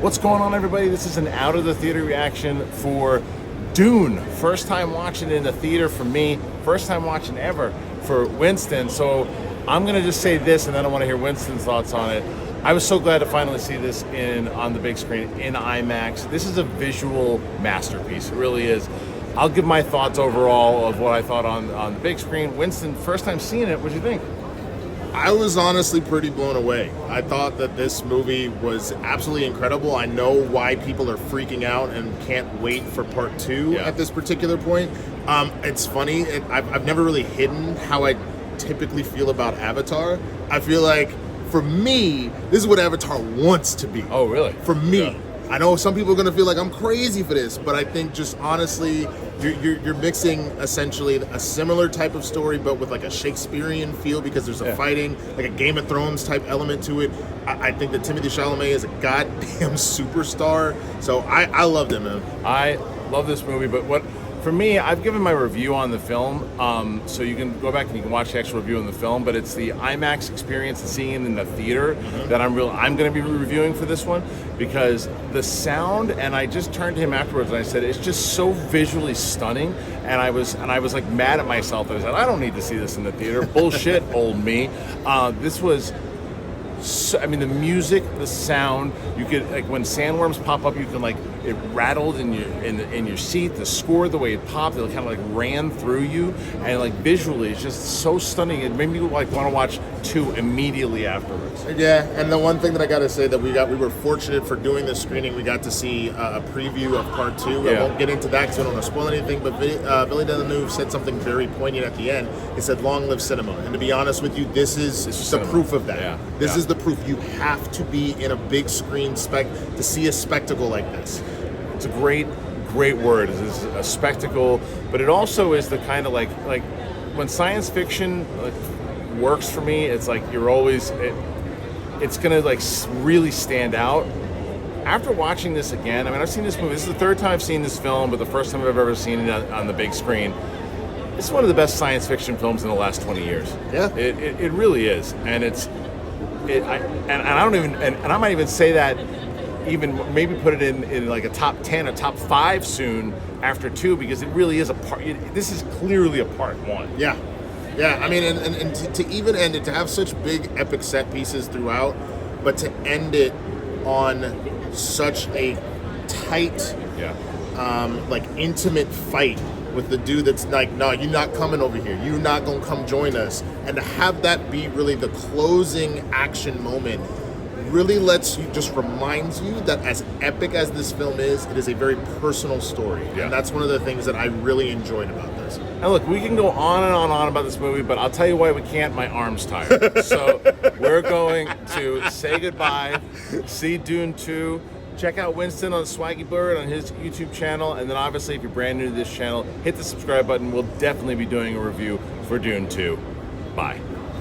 What's going on, everybody? This is an out of the theater reaction for Dune. First time watching it in the theater for me. First time watching ever for Winston. So I'm gonna just say this, and then I want to hear Winston's thoughts on it. I was so glad to finally see this on the big screen in IMAX. This is a visual masterpiece. It really is. I'll give my thoughts overall of what I thought on the big screen. Winston, first time seeing it, what'd you think? I was honestly pretty blown away. I thought that this movie was absolutely incredible. I know why people are freaking out and can't wait for part two at this particular point. It's funny, I've never really hidden how I typically feel about Avatar. I feel like, for me, this is what Avatar wants to be. Oh, really? For me. Yeah. I know some people are going to feel like I'm crazy for this, but I think just honestly, you're mixing essentially a similar type of story, but with like a Shakespearean feel, because there's a fighting, like a Game of Thrones type element to it. I think that Timothée Chalamet is a goddamn superstar, so I loved it, man. I love this movie, but for me, I've given my review on the film, so you can go back and you can watch the actual review on the film, but it's the IMAX experience and seeing it in the theater that I'm going to be reviewing for this one, because the sound, and I just turned to him afterwards and I said, it's just so visually stunning, and I was like mad at myself. I said, I don't need to see this in the theater. Bullshit, old me. This was I mean, the music, the sound, you could, like, when sandworms pop up, you can, like, it rattled in your seat. The score, the way it popped, it kind of like ran through you, and like visually, it's just so stunning. It made me like want to watch 2 immediately afterwards. Yeah, and the one thing that I got to say that we were fortunate for doing this screening. We got to see a preview of part 2. I won't get into that because I don't want to spoil anything. But Billy Villeneuve said something very poignant at the end. He said, "Long live cinema." And to be honest with you, this is the proof of that. Yeah. This is the proof. You have to be in a big screen to see a spectacle like this. It's a great word. It's a spectacle, but it also is the kind of like when science fiction works for me. It's like you're always it's gonna like really stand out. After watching this again, I mean, I've seen this movie. This is the 3rd time I've seen this film, but the first time I've ever seen it on the big screen. It's one of the best science fiction films in the last 20 years. Yeah, it really is, and I might even say that. Even maybe put it in like a top 10 or top 5 soon after 2, because it really is a part. This is clearly a part 1. Yeah. I mean, and to even end it, to have such big epic set pieces throughout, but to end it on such a tight, like intimate fight with the dude that's like, no, you're not coming over here. You're not gonna come join us. And to have that be really the closing action moment really reminds you that as epic as this film is, it is a very personal story. Yeah. And that's one of the things that I really enjoyed about this. And look, we can go on and on about this movie, but I'll tell you why we can't. My arm's tired. So we're going to say goodbye, see Dune 2, check out Winston on Swaggy Bird on his YouTube channel, and then obviously if you're brand new to this channel, hit the subscribe button. We'll definitely be doing a review for Dune 2. Bye.